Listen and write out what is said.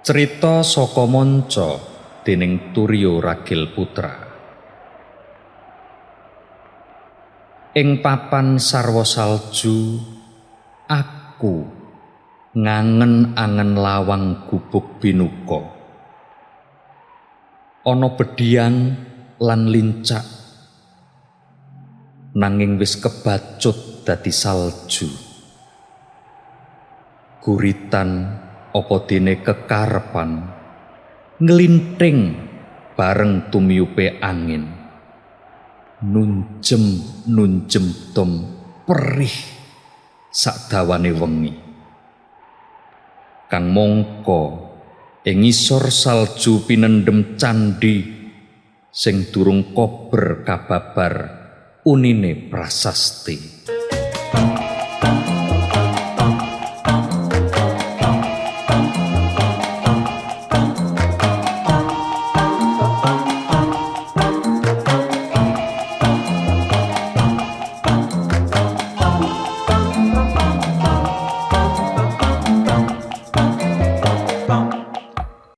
Cerita saka manca déning Turyo Ragil Putra. Ing papan sarwa salju aku ngangen-angen lawang gubuk binuka. Ana bedhiang lan lincak nanging wis kebacut dadi salju. Guritan apa dene kekarepan nglinthing bareng tumiyupe angin. Nunjem tom perih sakdawane wengi. Kang mangka ing ngisor salju pinendhem candhi sing durung kober kababar unine prasasti.